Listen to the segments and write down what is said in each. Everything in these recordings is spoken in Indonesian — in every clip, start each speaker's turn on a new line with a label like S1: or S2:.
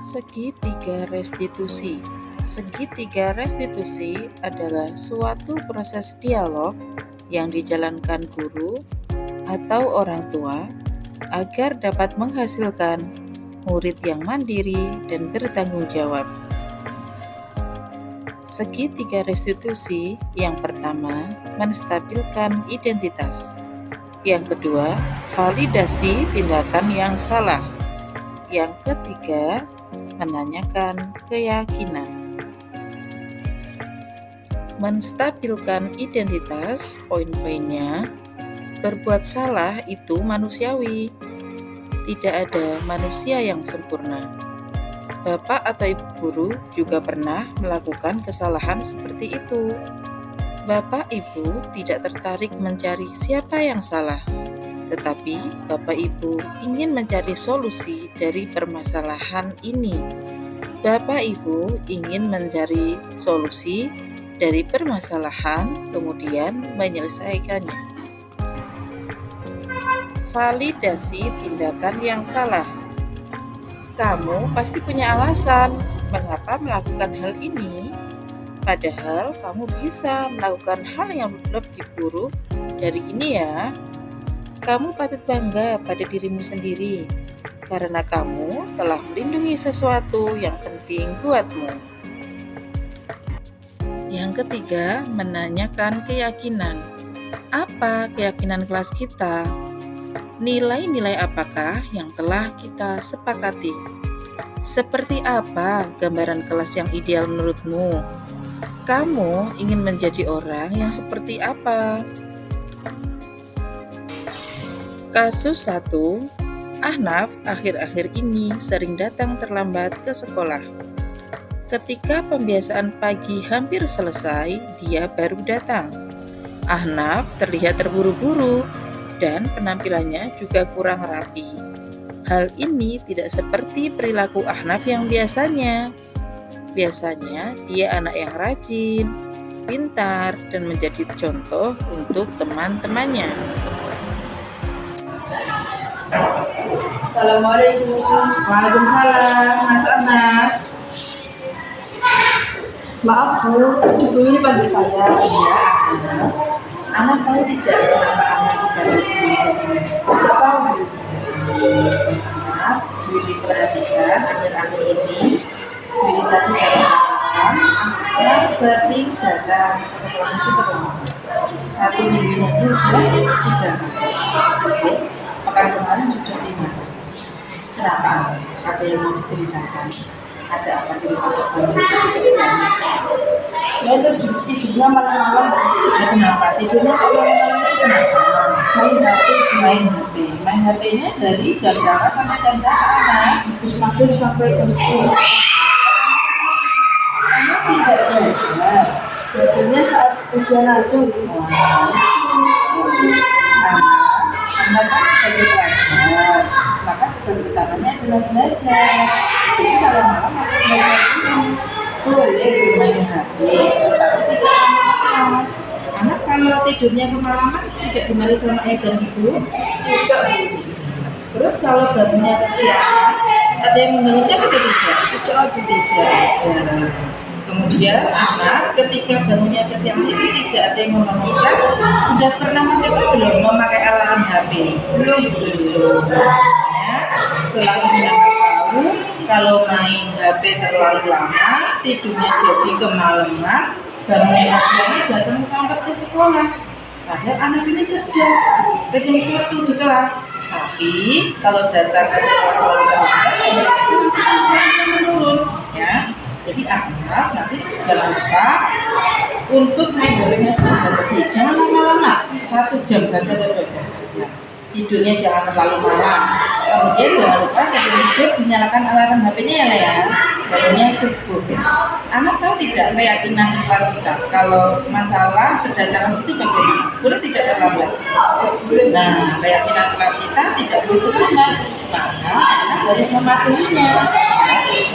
S1: Segitiga restitusi. Segitiga restitusi adalah suatu proses dialog yang dijalankan guru atau orang tua agar dapat menghasilkan murid yang mandiri dan bertanggung jawab. Segitiga restitusi yang pertama, menstabilkan identitas. Yang kedua, validasi tindakan yang salah. Yang ketiga, menanyakan keyakinan. Menstabilkan identitas, poin-poinnya, berbuat salah itu manusiawi. Tidak ada manusia yang sempurna. Bapak atau ibu guru juga pernah melakukan kesalahan seperti itu. Bapak ibu tidak tertarik mencari siapa yang salah, tetapi Bapak Ibu ingin mencari solusi dari permasalahan ini. Bapak Ibu ingin mencari solusi dari permasalahan, kemudian menyelesaikannya. Validasi tindakan yang salah. Kamu pasti punya alasan mengapa melakukan hal ini, padahal kamu bisa melakukan hal yang lebih buruk dari ini ya. Kamu patut bangga pada dirimu sendiri, karena kamu telah melindungi sesuatu yang penting buatmu. Yang ketiga, menanyakan keyakinan. Apa keyakinan kelas kita? Nilai-nilai apakah yang telah kita sepakati? Seperti apa gambaran kelas yang ideal menurutmu? Kamu ingin menjadi orang yang seperti apa? Kasus 1, Ahnaf akhir-akhir ini sering datang terlambat ke sekolah. Ketika pembiasaan pagi hampir selesai, dia baru datang. Ahnaf terlihat terburu-buru dan penampilannya juga kurang rapi. Hal ini tidak seperti perilaku Ahnaf yang biasanya. Biasanya dia anak yang rajin, pintar, dan menjadi contoh untuk teman-temannya.
S2: Assalamualaikum. Waalaikumsalam. Mas Anas. Maaf Bu, ibu ini panggil saya. Iya, Anak tahu tidak kenapa Anak tidak di sini? Tidak tahu Bu. Anak, Yudi perhatikan akhir-akhir ini Yudi tadi datang, sering datang ke sekolah itu terlambat. 1 minggu aja sudah 3 kali. Pekan kemarin sudah 5. Kenapa? Ada yang mau diceritakan? Ada apa di rumah kamu? Saya tidurnya malam-malam. Ya kenapa? Tidurnya kok malam-malam itu kenapa? Main HP-nya dari jam berapa sampai jam berapa? Terus maghrib sampai jam 10. Kamu tidak belajar. Belajarnya saat ujian aja. Anda kan sebagai pelajar, maka tugas utamanya adalah belajar. Jadi kalau malam aku belajar boleh bermain HP, tetapi tidak lama-lama. Anak kalau tidurnya kemalaman tidak dimarahi sama ayah dan ibu, cocok. Terus kalau bangunnya kesiangan, ada yang mengganggunya atau tidak? Cocok atau tidak? Kemudian anak ketika bangunnya kesiangan itu tidak ada yang membangunkan. Sudah pernah mencoba belum memakai alarm HP? Belum. Ya, selalu tahu kalau main HP terlalu lama, tidurnya jadi kemalaman, bangunnya kesiangan, datang terlambat ke sekolah. Padahal anak ini cerdas, jam 1 di kelas. Tapi kalau datang ke sekolah selalu terlambat, menurun. Ya. Jadi anak nanti jangan lupa untuk main HP-nya dibatasi, jangan lama-lama, 1 jam saja atau 2 jam saja. Tidurnya jangan terlalu malam. Kemudian jangan lupa sebelum tidur dinyalakan alarm HP-nya ya. Bangunnya subuh. Anak tahu tidak keyakinan di kelas kita kalau masalah kedatangan itu bagaimana? Boleh tidak terlambat? Nah, keyakinan kelas kita tidak boleh terlambat, maka anak harus mematuhinya.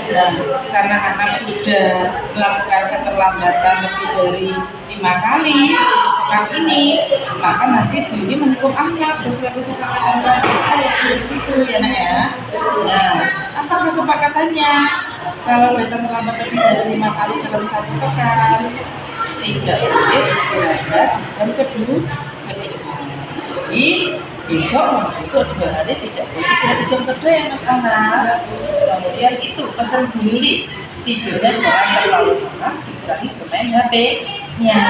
S2: Dan karena anak sudah melakukan keterlambatan lebih dari 5 kali pekan ini, maka nanti ini menghukum anak sesuai kesepakatan kelas kita ya di situ ya nak ya. Nah, apa kesepakatannya? Kalau datang terlambat lebih dari 5 kali dalam 1 pekan, tidak boleh berangkat di jam kedua. Jadi besok masuk 2 hari tidak boleh istirahat di jam kedua ya anak-anak. Kemudian itu pesan Bu Yuli, tidurnya jangan terlalu lama, dikurangi bermain HP-nya.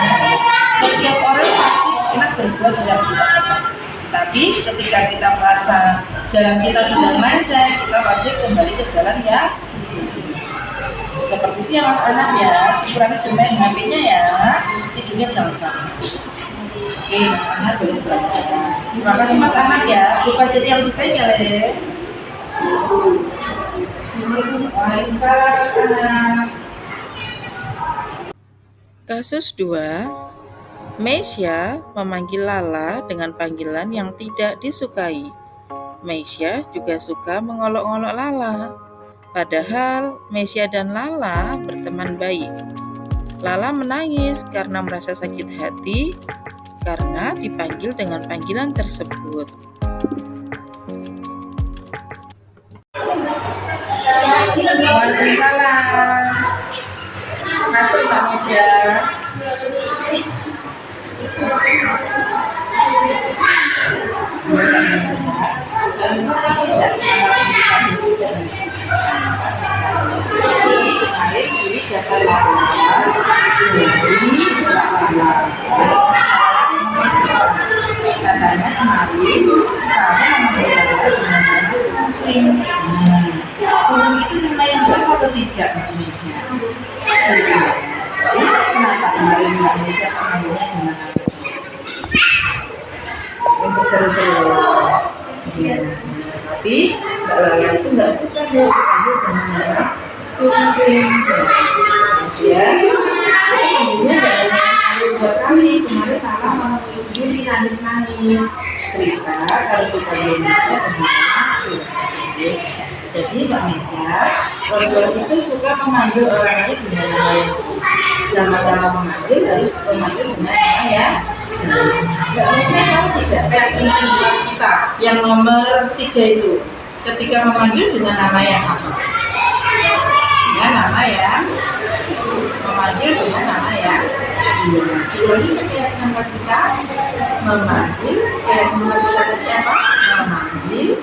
S2: Setiap orang pasti pernah berbuat yang tidak benar. Tapi ketika kita merasa jalan kita sudah melenceng, kita wajib kembali ke jalan yang seperti itu ya Mas Anak ya. Dikurangi bermain HP-nya ya, tidurnya jangan lama. Oke, Mas Anak boleh belajar. Terima kasih Mas Anak ya. Lupa jadi yang baik ya, Le. Waalaikumsalam Mas Anak.
S1: Kasus 2, Meisya memanggil Lala dengan panggilan yang tidak disukai. Meisya juga suka mengolok-olok Lala. Padahal Meisya dan Lala berteman baik. Lala menangis karena merasa sakit hati karena dipanggil dengan panggilan tersebut.
S2: Waalaikumsalam. Masuk Mbak Meisya. Katanya kemarin kamu itu nama yang baik atau tidak Mbak Meisya? Kenapa kemarin Mbak Meisya panggilnya dengan untuk seru-seru? Ya. Tapi Mbak Lala itu nggak suka dia dipanggil dengan nama cungkring. Ya, kemudian Mbak Lala sekali 2 kali. Kemarin Lala mau Ibu Yuli nangis-nangis cerita kalau dipanggil Meisya dengan nama cungkring. Jadi Mbak Meisya, Rasulullah itu suka memanggil orang lain dengan nama yang sama-sama memanggil harus memanggil dengan nama yang Mbak Meisya tahu tidak keyakinan kita yang nomor 3 itu ketika memanggil dengan nama yang apa? Ya, nama yang memanggil dengan nama yang ini keyakinan kita memanggil keyakinan kita tadi apa? Memanggil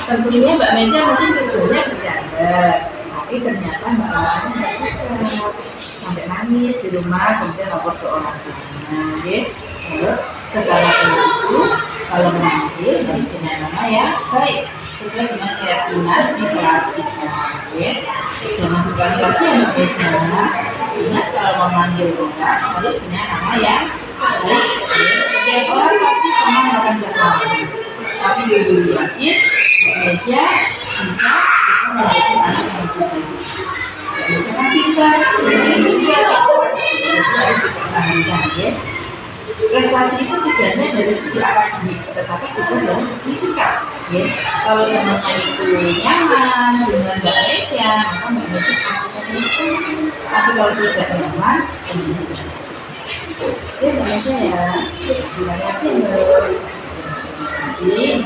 S2: tentunya Mbak Meisya mungkin tujuannya bercanda, tapi ternyata Mbak Lala nggak suka sampai nangis di rumah, kemudian lapor ke orang tuanya. Lalu sesama itu kalau memanggil harus dengan nama yang baik sesuai dengan keyakinan di kelas 3. Jangan diulangi lagi ya Mbak Meisya. Ingat kalau memanggil orang harus dengan nama yang baik. Setiap orang pasti pernah melakukan kesalahan, tapi dulu yakin Meisya bisa menjadi anak yang baik. Meisya kan pintar, kemudian juga harus dipertahankan ya. Prestasi itu tidak hanya dari segi akademik, tetapi juga dari segi sikap. Ya. Kalau temannya itu nyaman dengan Mbak Meisya, maka Mbak Meisya pasti itu. Tapi kalau tidak nyaman, tentunya sedih. Oke, Mbak Meisya ya, bilang yakin loh. Terima kasih.